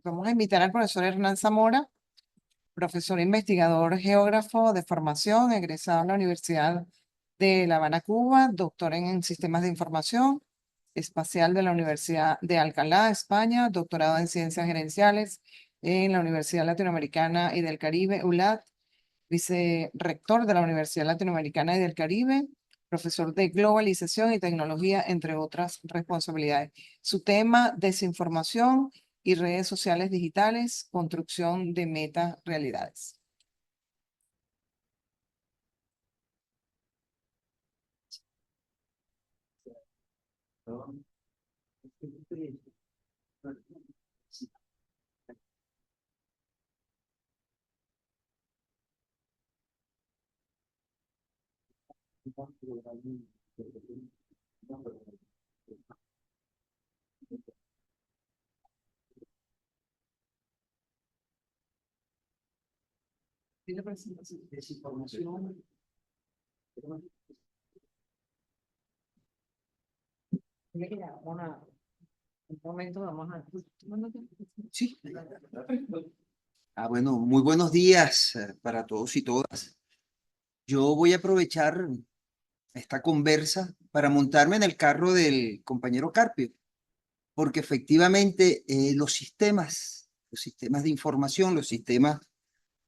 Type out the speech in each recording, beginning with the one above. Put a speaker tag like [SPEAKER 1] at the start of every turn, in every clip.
[SPEAKER 1] Vamos a invitar al profesor Hernán Zamora, profesor investigador geógrafo de formación, egresado en la Universidad de La Habana, Cuba, doctor en sistemas de información espacial de la Universidad de Alcalá, España, doctorado en ciencias gerenciales en la Universidad Latinoamericana y del Caribe, ULAT, vicerrector de la Universidad Latinoamericana y del Caribe, profesor de globalización y tecnología, entre otras responsabilidades. Su tema, desinformación y redes sociales digitales, construcción de meta realidades. Desinformación. Un momento, vamos a...
[SPEAKER 2] Sí. Bueno, muy buenos días para todos y todas. Yo voy a aprovechar esta conversa para montarme en el carro del compañero Carpio, porque efectivamente los sistemas de información, los sistemas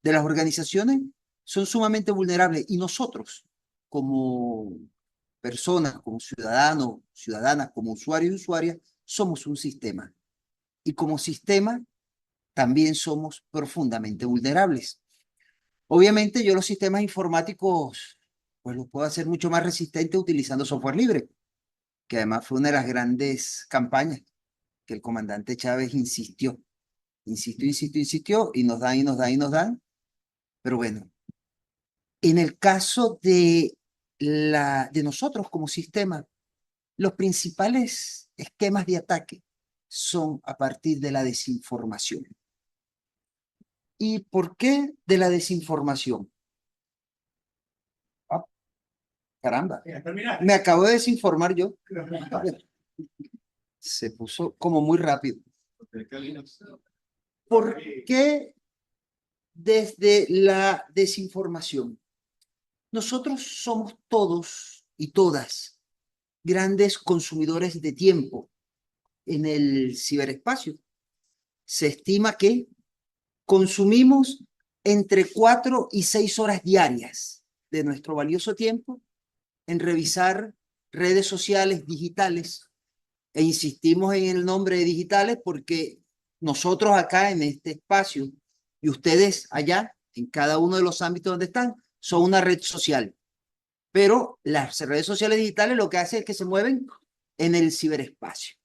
[SPEAKER 2] de las organizaciones son sumamente vulnerables y nosotros como personas, como ciudadanos, ciudadanas, como usuarios y usuarias, somos un sistema. Y como sistema también somos profundamente vulnerables. Obviamente yo los sistemas informáticos pues los puedo hacer mucho más resistentes utilizando software libre, que además fue una de las grandes campañas que el comandante Chávez insistió, y nos dan, y nos dan, y nos dan. Pero bueno, en el caso de nosotros como sistema, los principales esquemas de ataque son a partir de la desinformación. ¿Y por qué de la desinformación? Ah, caramba, me acabo de desinformar yo. Se puso como muy rápido. ¿Por qué desde la desinformación? Nosotros somos todos y todas grandes consumidores de tiempo en el ciberespacio. Se estima que consumimos entre 4 y 6 horas diarias de nuestro valioso tiempo en revisar redes sociales digitales. E insistimos en el nombre de digitales porque nosotros acá en este espacio y ustedes allá, en cada uno de los ámbitos donde están, son una red social. Pero las redes sociales digitales lo que hacen es que se mueven en el ciberespacio.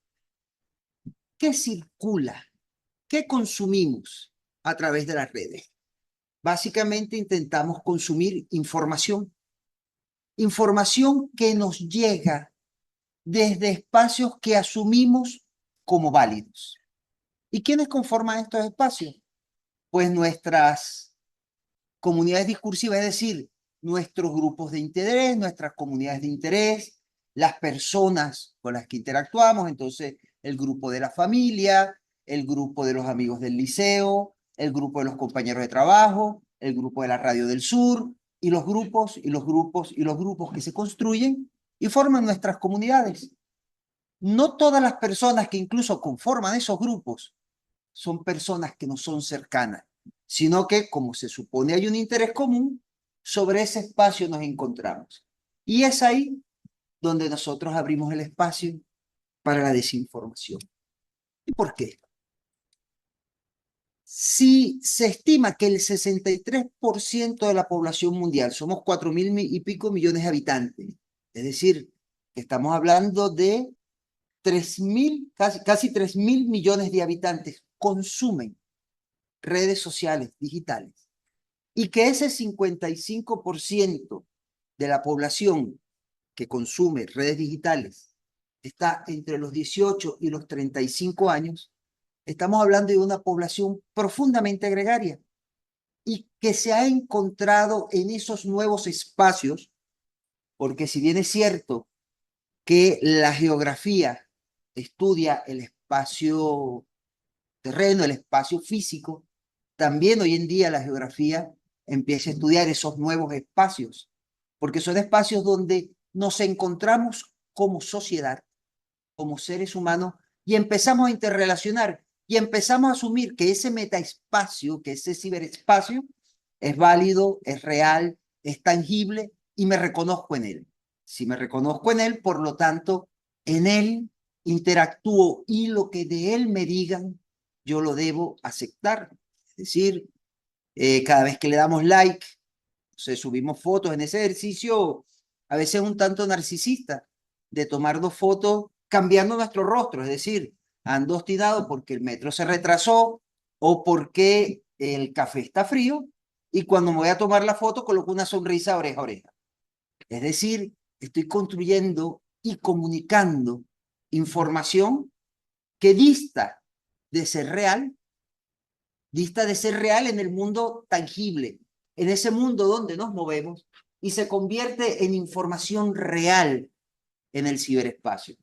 [SPEAKER 2] ¿Qué circula? ¿Qué consumimos a través de las redes? Básicamente intentamos consumir información. Información que nos llega desde espacios que asumimos como válidos. ¿Y quiénes conforman estos espacios? Pues nuestras comunidades discursivas, es decir, nuestros grupos de interés, nuestras comunidades de interés, las personas con las que interactuamos, entonces el grupo de la familia, el grupo de los amigos del liceo, el grupo de los compañeros de trabajo, el grupo de la Radio del Sur, y los grupos, y los grupos, y los grupos que se construyen y forman nuestras comunidades. No todas las personas que incluso conforman esos grupos son personas que no son cercanas, sino que, como se supone hay un interés común, sobre ese espacio nos encontramos. Y es ahí donde nosotros abrimos el espacio para la desinformación. ¿Y por qué? Si se estima que el 63% de la población mundial, somos 4.000 y pico millones de habitantes, es decir, estamos hablando de 3.000, casi 3.000 millones de habitantes consumen redes sociales digitales y que ese 55% de la población que consume redes digitales está entre los 18 y los 35 años, estamos hablando de una población profundamente gregaria y que se ha encontrado en esos nuevos espacios, porque si bien es cierto que la geografía estudia el espacio terreno, el espacio físico, también hoy en día la geografía empieza a estudiar esos nuevos espacios, porque son espacios donde nos encontramos como sociedad, como seres humanos, y empezamos a interrelacionar, y empezamos a asumir que ese metaespacio, que ese ciberespacio, es válido, es real, es tangible, y me reconozco en él. Si me reconozco en él, por lo tanto, en él interactúo, y lo que de él me digan, yo lo debo aceptar. Es decir, cada vez que le damos like, subimos fotos en ese ejercicio, a veces un tanto narcisista, de tomar 2 fotos cambiando nuestro rostro, es decir, ando obstinado porque el metro se retrasó o porque el café está frío, y cuando me voy a tomar la foto coloco una sonrisa oreja a oreja. Es decir, estoy construyendo y comunicando información que dista de ser real en el mundo tangible, en ese mundo donde nos movemos, y se convierte en información real en el ciberespacio.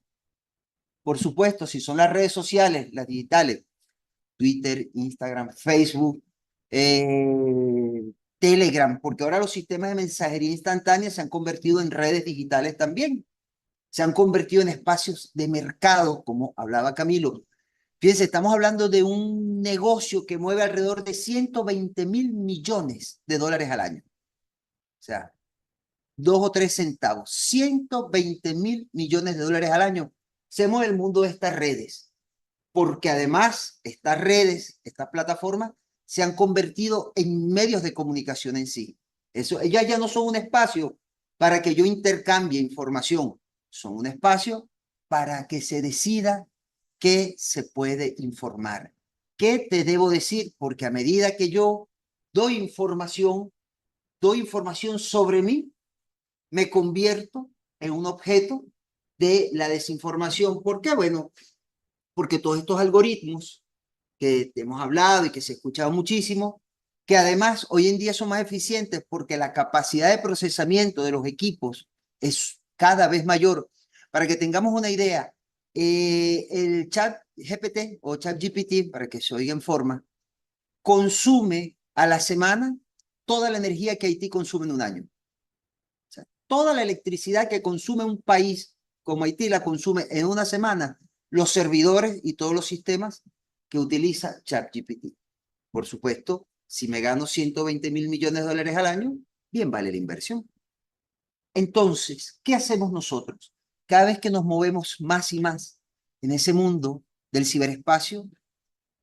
[SPEAKER 2] Por supuesto, si son las redes sociales, las digitales, Twitter, Instagram, Facebook, Telegram, porque ahora los sistemas de mensajería instantánea se han convertido en redes digitales también. Se han convertido en espacios de mercado, como hablaba Camilo. Fíjense, estamos hablando de un negocio que mueve alrededor de 120.000 millones de dólares al año. O sea, 2 o 3 centavos. 120.000 millones de dólares al año se mueve el mundo de estas redes. Porque además, estas redes, estas plataformas, se han convertido en medios de comunicación en sí. Ellas ya no son un espacio para que yo intercambie información. Son un espacio para que se decida qué se puede informar. ¿Qué te debo decir? Porque a medida que yo doy información sobre mí, me convierto en un objeto de la desinformación. ¿Por qué? Bueno, porque todos estos algoritmos que hemos hablado y que se ha escuchado muchísimo, que además hoy en día son más eficientes porque la capacidad de procesamiento de los equipos es cada vez mayor. Para que tengamos una idea, el chat GPT o chat GPT, para que se oiga en forma, consume a la semana toda la energía que Haití consume en un año. O sea, toda la electricidad que consume un país como Haití la consume en una semana los servidores y todos los sistemas que utiliza ChatGPT. Por supuesto, si me gano 120.000 millones de dólares al año, bien vale la inversión. Entonces, ¿qué hacemos nosotros? Cada vez que nos movemos más y más en ese mundo del ciberespacio,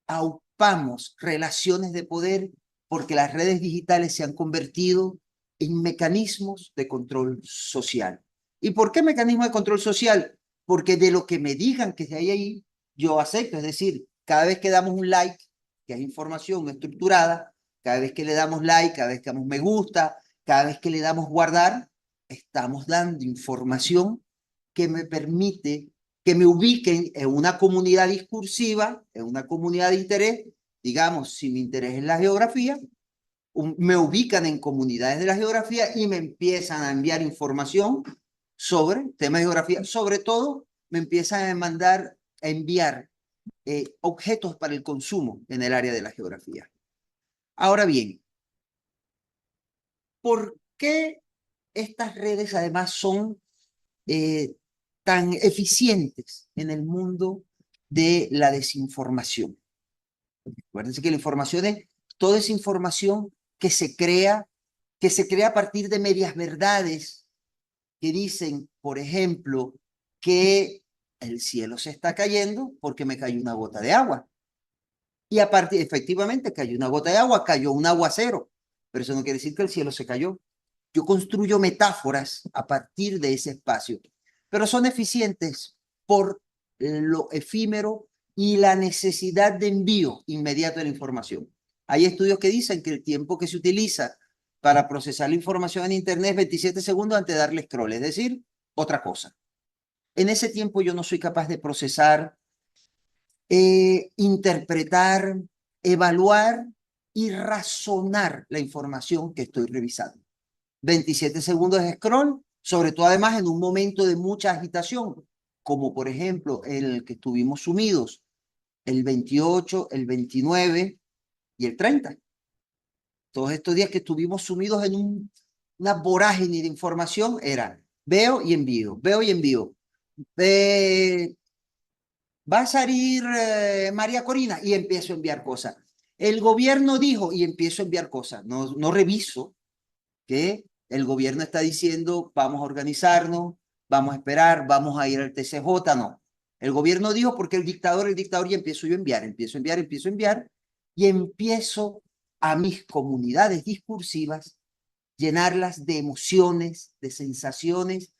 [SPEAKER 2] aupamos relaciones de poder porque las redes digitales se han convertido en mecanismos de control social. ¿Y por qué mecanismo de control social? Porque de lo que me digan que hay ahí, yo acepto. Es decir, cada vez que damos un like, que es información estructurada, cada vez que le damos like, cada vez que damos me gusta, cada vez que le damos guardar, estamos dando información que me permite que me ubiquen en una comunidad discursiva, en una comunidad de interés. Digamos, si mi interés es la geografía, me ubican en comunidades de la geografía y me empiezan a enviar información sobre temas de geografía. Sobre todo, me empiezan a enviar objetos para el consumo en el área de la geografía. Ahora bien, ¿por qué estas redes además son tan eficientes en el mundo de la desinformación? Acuérdense que la información es toda esa información que se crea a partir de medias verdades que dicen, por ejemplo, que el cielo se está cayendo porque me cayó una gota de agua. Y aparte, efectivamente, cayó una gota de agua, cayó un aguacero, pero eso no quiere decir que el cielo se cayó. Yo construyo metáforas a partir de ese espacio, pero son eficientes por lo efímero y la necesidad de envío inmediato de la información. Hay estudios que dicen que el tiempo que se utiliza para procesar la información en Internet es 27 segundos antes de darle scroll, es decir, otra cosa. En ese tiempo yo no soy capaz de procesar, interpretar, evaluar y razonar la información que estoy revisando. 27 segundos de scroll, sobre todo además en un momento de mucha agitación, como por ejemplo el que estuvimos sumidos el 28, el 29 y el 30. Todos estos días que estuvimos sumidos en una vorágine de información era veo y envío, veo y envío. Va a salir María Corina y empiezo a enviar cosas. El gobierno dijo y empiezo a enviar cosas. No reviso que el gobierno está diciendo vamos a organizarnos, vamos a esperar, vamos a ir al TCJ. No. El gobierno dijo porque el dictador, y empiezo yo a enviar, empiezo a enviar y empiezo a mis comunidades discursivas llenarlas de emociones, de sensaciones,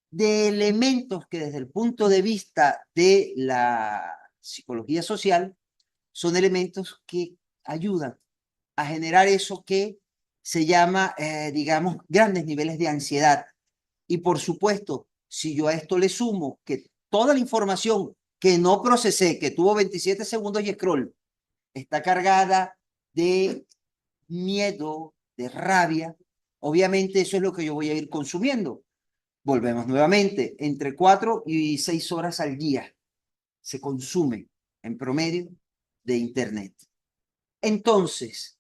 [SPEAKER 2] de elementos que desde el punto de vista de la psicología social son elementos que ayudan a generar eso que se llama, digamos, grandes niveles de ansiedad. Y por supuesto, si yo a esto le sumo que toda la información que no procesé, que tuvo 27 segundos y scroll, está cargada de miedo, de rabia, obviamente eso es lo que yo voy a ir consumiendo. Volvemos nuevamente, entre 4 y 6 horas al día se consume en promedio de Internet. Entonces,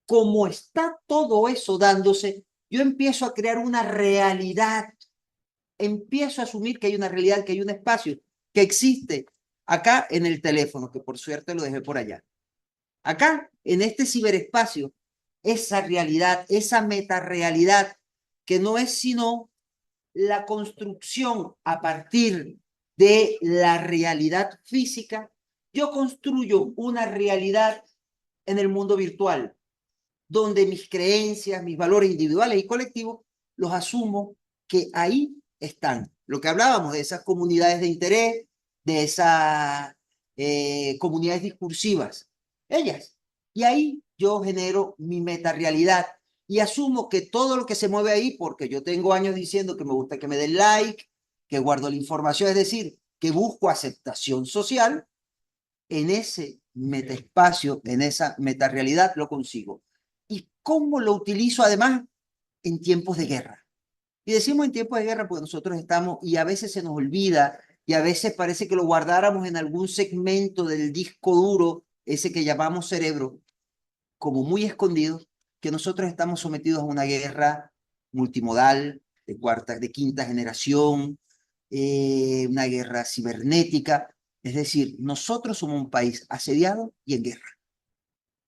[SPEAKER 2] como está todo eso dándose, yo empiezo a crear una realidad, empiezo a asumir que hay una realidad, que hay un espacio que existe acá en el teléfono, que por suerte lo dejé por allá. Acá, en este ciberespacio, esa realidad, esa metarealidad, que no es sino la construcción a partir de la realidad física, yo construyo una realidad en el mundo virtual, donde mis creencias, mis valores individuales y colectivos, los asumo que ahí están. Lo que hablábamos de esas comunidades de interés, de esas comunidades discursivas, ellas. Y ahí yo genero mi metarealidad y asumo que todo lo que se mueve ahí, porque yo tengo años diciendo que me gusta que me den like, que guardo la información, es decir, que busco aceptación social, en ese metaespacio, en esa metarealidad lo consigo. ¿Y cómo lo utilizo además? En tiempos de guerra. Y decimos en tiempos de guerra porque nosotros estamos, y a veces se nos olvida, y a veces parece que lo guardáramos en algún segmento del disco duro, ese que llamamos cerebro, como muy escondido, que nosotros estamos sometidos a una guerra multimodal, de quinta generación, una guerra cibernética. Es decir, nosotros somos un país asediado y en guerra.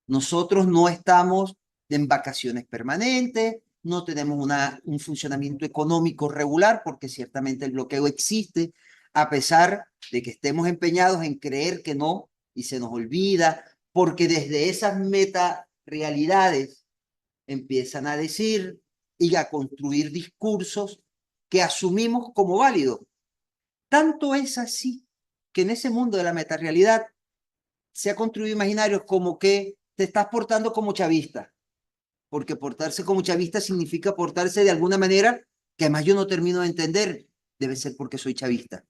[SPEAKER 2] Nosotros no estamos en vacaciones permanentes, no tenemos un funcionamiento económico regular, porque ciertamente el bloqueo existe, a pesar de que estemos empeñados en creer que no, y se nos olvida, porque desde esas metarealidades empiezan a decir y a construir discursos que asumimos como válidos. Tanto es así que en ese mundo de la metarealidad se ha construido imaginarios como que te estás portando como chavista, porque portarse como chavista significa portarse de alguna manera que además yo no termino de entender, debe ser porque soy chavista.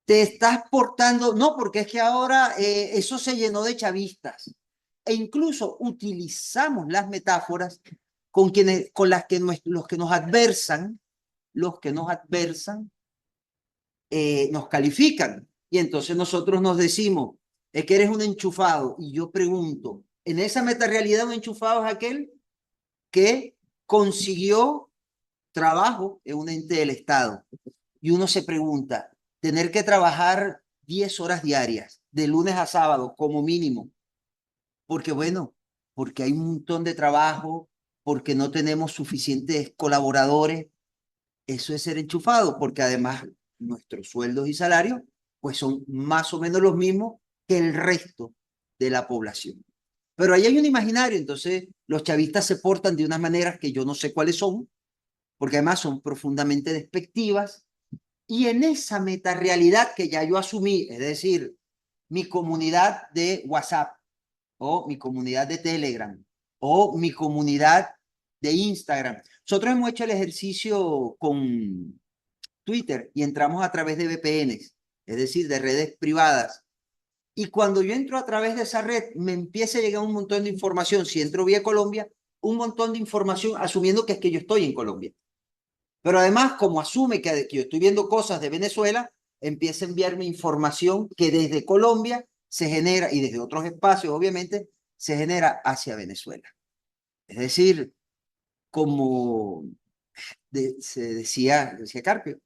[SPEAKER 2] Te estás portando, no, porque es que ahora eso se llenó de chavistas, e incluso utilizamos las metáforas con las que los que nos adversan, nos califican. Y entonces nosotros nos decimos, es que eres un enchufado. Y yo pregunto, en esa metarealidad un enchufado es aquel que consiguió trabajo en un ente del Estado. Y uno se pregunta, tener que trabajar 10 horas diarias, de lunes a sábado, como mínimo. Porque bueno, porque hay un montón de trabajo, porque no tenemos suficientes colaboradores. Eso es ser enchufado, porque además nuestros sueldos y salarios pues son más o menos los mismos que el resto de la población. Pero ahí hay un imaginario, entonces los chavistas se portan de unas maneras que yo no sé cuáles son, porque además son profundamente despectivas, y en esa metarealidad que ya yo asumí, es decir, mi comunidad de WhatsApp, o mi comunidad de Telegram, o mi comunidad de Instagram. Nosotros hemos hecho el ejercicio con Twitter y entramos a través de VPNs, es decir, de redes privadas. Y cuando yo entro a través de esa red, me empieza a llegar un montón de información. Si entro vía Colombia, un montón de información asumiendo que es que yo estoy en Colombia. Pero además, como asume que yo estoy viendo cosas de Venezuela, empieza a enviarme información que desde Colombia se genera, y desde otros espacios, obviamente, se genera hacia Venezuela. Es decir, como se decía Carpio,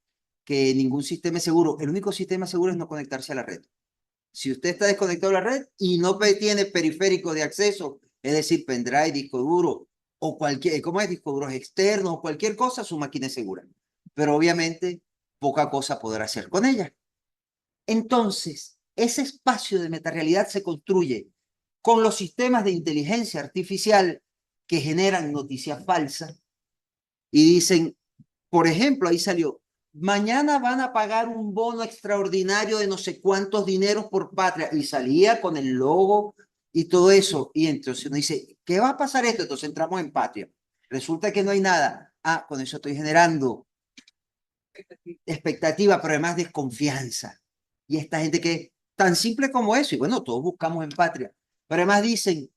[SPEAKER 2] que ningún sistema es seguro. El único sistema seguro es no conectarse a la red. Si usted está desconectado a la red y no tiene periférico de acceso, es decir, pendrive, disco duro, o cualquier, ¿cómo es? Disco duros externos, o cualquier cosa, su máquina es segura. Pero obviamente, poca cosa podrá hacer con ella. Entonces, ese espacio de metarealidad se construye con los sistemas de inteligencia artificial que generan noticias falsas y dicen, por ejemplo, ahí salió, mañana van a pagar un bono extraordinario de no sé cuántos dineros por patria, y salía con el logo y todo eso, y entonces uno dice, ¿qué va a pasar esto? Entonces entramos en patria. Resulta que no hay nada. Ah, con eso estoy generando expectativa, pero además desconfianza. Y esta gente que tan simple como eso, y bueno, todos buscamos en patria, pero además dicen,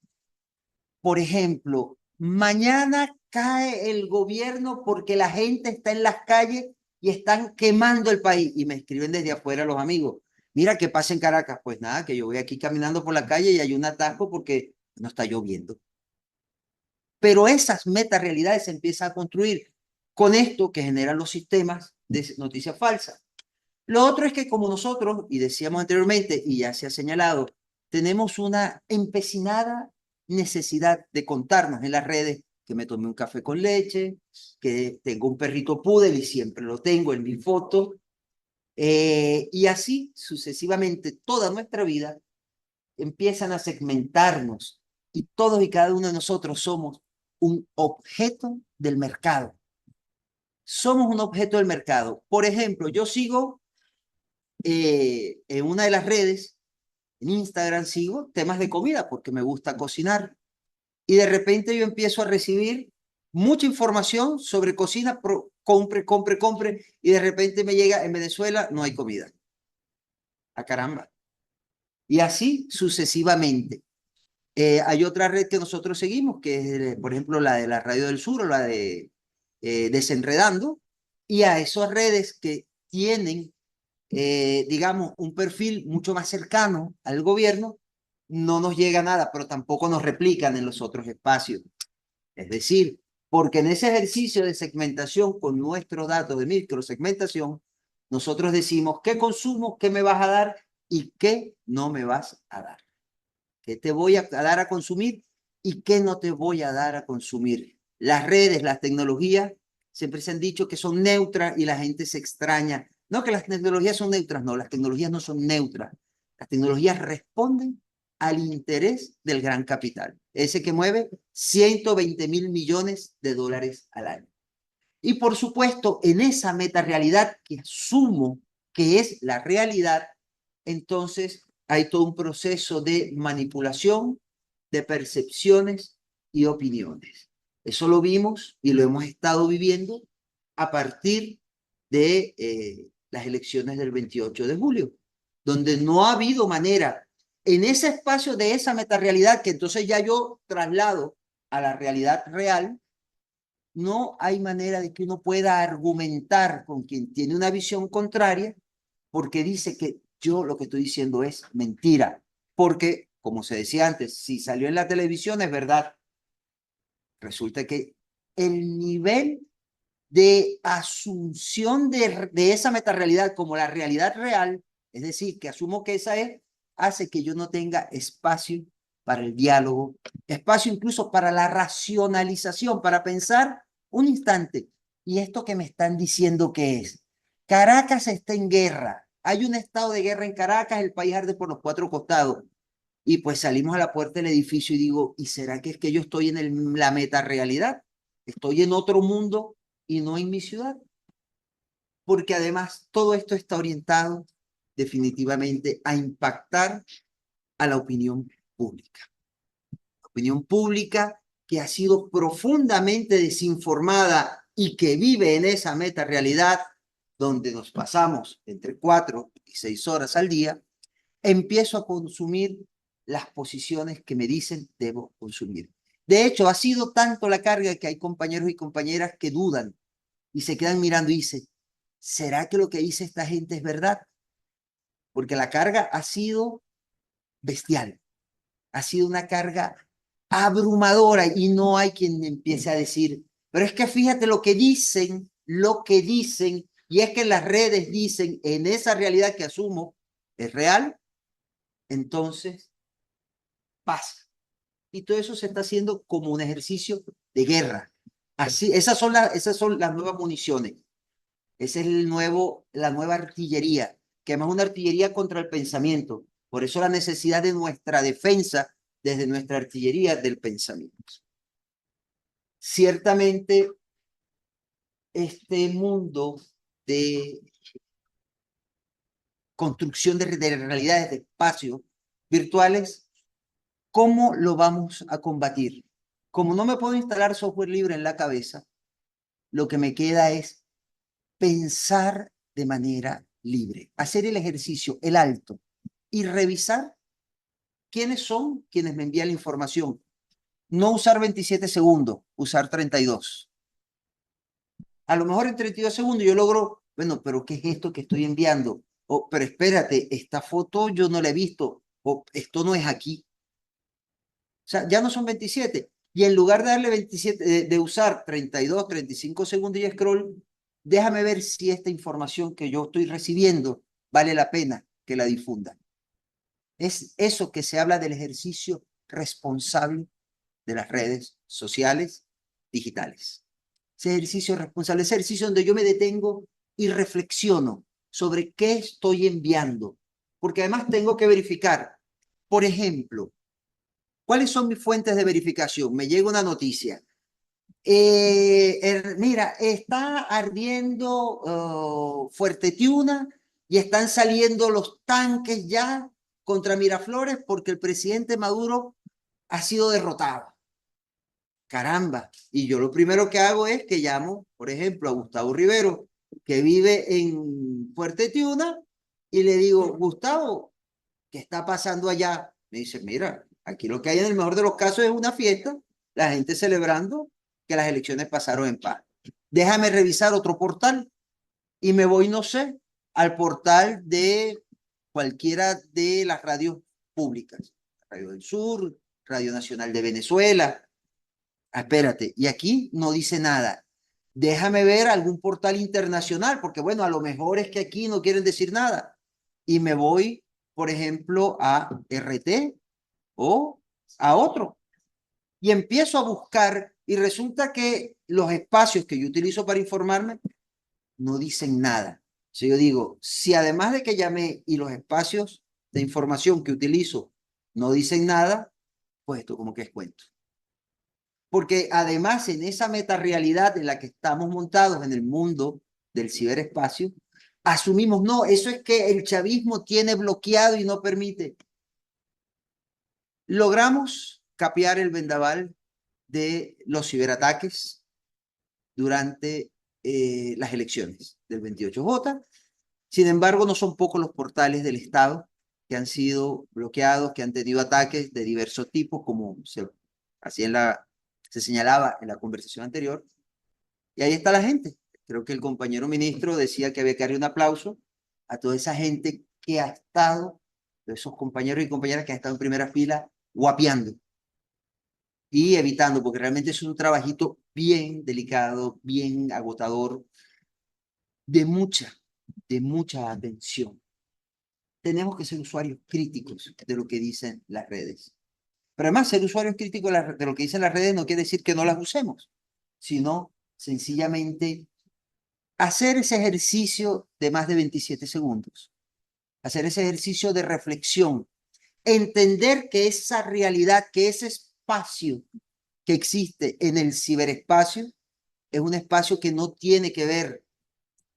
[SPEAKER 2] por ejemplo, mañana cae el gobierno porque la gente está en las calles y están quemando el país. Y me escriben desde afuera los amigos. Mira, ¿qué pasa en Caracas? Pues nada, que yo voy aquí caminando por la calle y hay un atasco porque no está lloviendo. Pero esas metarealidades se empiezan a construir con esto que generan los sistemas de noticias falsas. Lo otro es que como nosotros, y decíamos anteriormente, y ya se ha señalado, tenemos una empecinada necesidad de contarnos en las redes que me tomé un café con leche, que tengo un perrito poodle y siempre lo tengo en mi foto, y así sucesivamente toda nuestra vida empiezan a segmentarnos y todos y cada uno de nosotros somos un objeto del mercado. Somos un objeto del mercado. Por ejemplo, yo sigo en una de las redes, en Instagram sigo temas de comida porque me gusta cocinar. Y de repente yo empiezo a recibir mucha información sobre cocina, compre, compre, compre, y de repente me llega en Venezuela, no hay comida. ¡A caramba! Y así sucesivamente. Hay otra red que nosotros seguimos, que es, por ejemplo, la de la Radio del Sur o la de Desenredando, y a esas redes que tienen digamos, un perfil mucho más cercano al gobierno, no nos llega nada, pero tampoco nos replican en los otros espacios. Es decir, porque en ese ejercicio de segmentación con nuestros datos de microsegmentación, nosotros decimos qué consumo, qué me vas a dar y qué no me vas a dar. ¿Qué te voy a dar a consumir y qué no te voy a dar a consumir? Las redes, las tecnologías, siempre se han dicho que son neutras y la gente se extraña. No que las tecnologías son neutras, no, las tecnologías no son neutras. Las tecnologías responden al interés del gran capital, ese que mueve 120.000 millones de dólares al año. Y por supuesto, en esa metarealidad que asumo que es la realidad, entonces hay todo un proceso de manipulación, de percepciones y opiniones. Eso lo vimos y lo hemos estado viviendo a partir de las elecciones del 28 de julio, donde no ha habido manera en ese espacio de esa metarealidad que entonces ya yo traslado a la realidad real. No hay manera de que uno pueda argumentar con quien tiene una visión contraria porque dice que yo lo que estoy diciendo es mentira. Porque, como se decía antes, si salió en la televisión es verdad. Resulta que el nivel de asunción de esa metarealidad como la realidad real, es decir, que asumo que esa es, hace que yo no tenga espacio para el diálogo, espacio incluso para la racionalización, para pensar un instante, ¿y esto que me están diciendo qué es? Caracas está en guerra, hay un estado de guerra en Caracas, el país arde por los cuatro costados, y pues salimos a la puerta del edificio y digo, ¿y será que es que yo estoy en la metarealidad? ¿Estoy en otro mundo y no en mi ciudad? Porque además todo esto está orientado definitivamente a impactar a la opinión pública. La opinión pública que ha sido profundamente desinformada y que vive en esa metarealidad donde nos pasamos entre 4 y 6 horas al día, empiezo a consumir las posiciones que me dicen debo consumir. De hecho, ha sido tanto la carga que hay compañeros y compañeras que dudan y se quedan mirando y dicen, ¿será que lo que dice esta gente es verdad? porque la carga ha sido bestial, ha sido una carga abrumadora y no hay quien empiece a decir, pero es que fíjate lo que dicen, y es que las redes dicen en esa realidad que asumo es real, entonces pasa. Y todo eso se está haciendo como un ejercicio de guerra. Así, esas son las nuevas municiones. Esa es la nueva artillería, que además es una artillería contra el pensamiento. Por eso la necesidad de nuestra defensa desde nuestra artillería del pensamiento. Ciertamente, este mundo de construcción de realidades, de espacios virtuales, ¿cómo lo vamos a combatir? Como no me puedo instalar software libre en la cabeza, lo que me queda es pensar de manera libre, hacer el ejercicio, el alto, y revisar quiénes son quienes me envían la información. No usar 27 segundos, usar 32. A lo mejor en 32 segundos yo logro, bueno, pero ¿qué es esto que estoy enviando? O, pero espérate, esta foto yo no la he visto, o esto no es aquí. O sea, ya no son 27. Y en lugar de darle 27, de usar 32, 35 segundos y scroll, déjame ver si esta información que yo estoy recibiendo vale la pena que la difunda. Es eso que se habla del ejercicio responsable de las redes sociales digitales. Ese ejercicio responsable, ese ejercicio donde yo me detengo y reflexiono sobre qué estoy enviando. Porque además tengo que verificar, por ejemplo, ¿cuáles son mis fuentes de verificación? Me llega una noticia. Mira, está ardiendo Fuerte Tiuna y están saliendo los tanques ya contra Miraflores porque el presidente Maduro ha sido derrotado. Caramba, y yo lo primero que hago es que llamo, por ejemplo, a Gustavo Rivero, que vive en Fuerte Tiuna, y le digo, Gustavo, ¿qué está pasando allá? Me dice, mira, aquí lo que hay en el mejor de los casos es una fiesta, la gente celebrando que las elecciones pasaron en paz. Déjame revisar otro portal y me voy, no sé, al portal de cualquiera de las radios públicas, Radio del Sur, Radio Nacional de Venezuela. Espérate, y aquí no dice nada. Déjame ver algún portal internacional, porque bueno, a lo mejor es que aquí no quieren decir nada. Y me voy, por ejemplo, a RT o a otro. Y empiezo a buscar y resulta que los espacios que yo utilizo para informarme no dicen nada. Si yo digo, si además de que llamé y los espacios de información que utilizo no dicen nada, pues esto como que es cuento. Porque además en esa metarealidad en la que estamos montados en el mundo del ciberespacio, asumimos, no, eso es que el chavismo tiene bloqueado y no permite. Logramos capear el vendaval de los ciberataques durante las elecciones del 28J. Sin embargo, no son pocos los portales del Estado que han sido bloqueados, que han tenido ataques de diversos tipos, como se señalaba en la conversación anterior. Y ahí está la gente. Creo que el compañero ministro decía que había que darle un aplauso a toda esa gente que ha estado, esos compañeros y compañeras que han estado en primera fila, guapeando y evitando, porque realmente es un trabajito bien delicado, bien agotador, de mucha atención. Tenemos que ser usuarios críticos de lo que dicen las redes. Pero además, ser usuarios críticos de lo que dicen las redes no quiere decir que no las usemos, sino sencillamente hacer ese ejercicio de más de 27 segundos, hacer ese ejercicio de reflexión, entender que esa realidad, que ese espacio que existe en el ciberespacio es un espacio que no tiene que ver,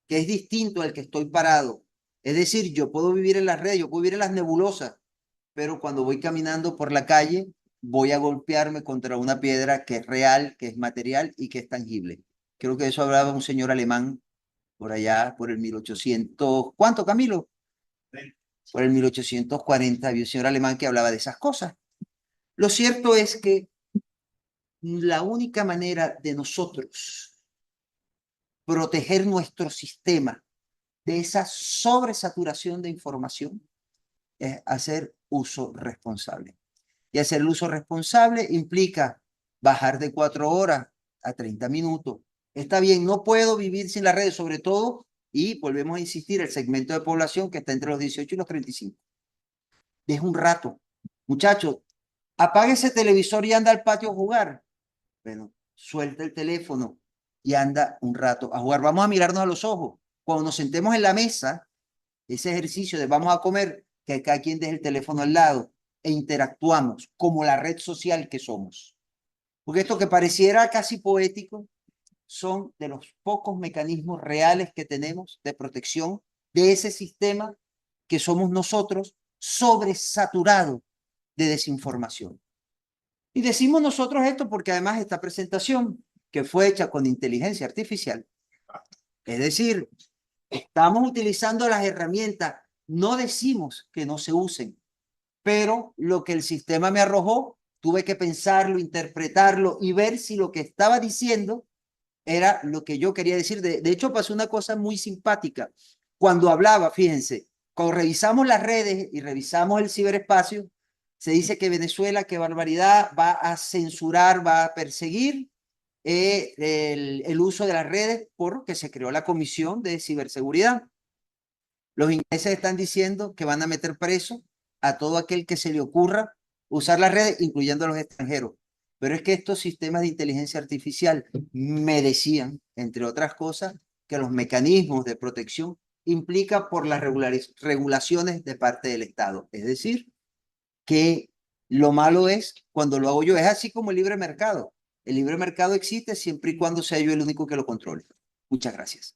[SPEAKER 2] que es distinto al que estoy parado. Es decir, yo puedo vivir en las redes, yo puedo vivir en las nebulosas, pero cuando voy caminando por la calle, voy a golpearme contra una piedra que es real, que es material y que es tangible. Creo que eso hablaba un señor alemán por allá, por el 1800, ¿cuánto, Camilo? Por el 1840 había un señor alemán que hablaba de esas cosas. Lo cierto es que la única manera de nosotros proteger nuestro sistema de esa sobresaturación de información es hacer uso responsable. Y hacer el uso responsable implica bajar de 4 horas a 30 minutos. Está bien, no puedo vivir sin las redes, sobre todo, y volvemos a insistir, el segmento de población que está entre los 18 y los 35. Deja un rato. Muchachos, apague ese televisor y anda al patio a jugar. Bueno, suelta el teléfono y anda un rato a jugar. Vamos a mirarnos a los ojos. Cuando nos sentemos en la mesa, ese ejercicio de vamos a comer, que cada quien deje el teléfono al lado e interactuamos como la red social que somos. Porque esto que pareciera casi poético son de los pocos mecanismos reales que tenemos de protección de ese sistema que somos nosotros, sobresaturado de desinformación. Y decimos nosotros esto porque además esta presentación, que fue hecha con inteligencia artificial, es decir, estamos utilizando las herramientas, no decimos que no se usen, pero lo que el sistema me arrojó, tuve que pensarlo, interpretarlo y ver si lo que estaba diciendo era lo que yo quería decir. De hecho, pasó una cosa muy simpática. Cuando hablaba, fíjense, cuando revisamos las redes y revisamos el ciberespacio, se dice que Venezuela, qué barbaridad, va a censurar, va a perseguir el uso de las redes porque se creó la Comisión de Ciberseguridad. Los ingleses están diciendo que van a meter preso a todo aquel que se le ocurra usar las redes, incluyendo a los extranjeros. Pero es que estos sistemas de inteligencia artificial me decían, entre otras cosas, que los mecanismos de protección implica por las regulaciones de parte del Estado. Es decir, que lo malo es cuando lo hago yo. Es así como el libre mercado. El libre mercado existe siempre y cuando sea yo el único que lo controle. Muchas gracias.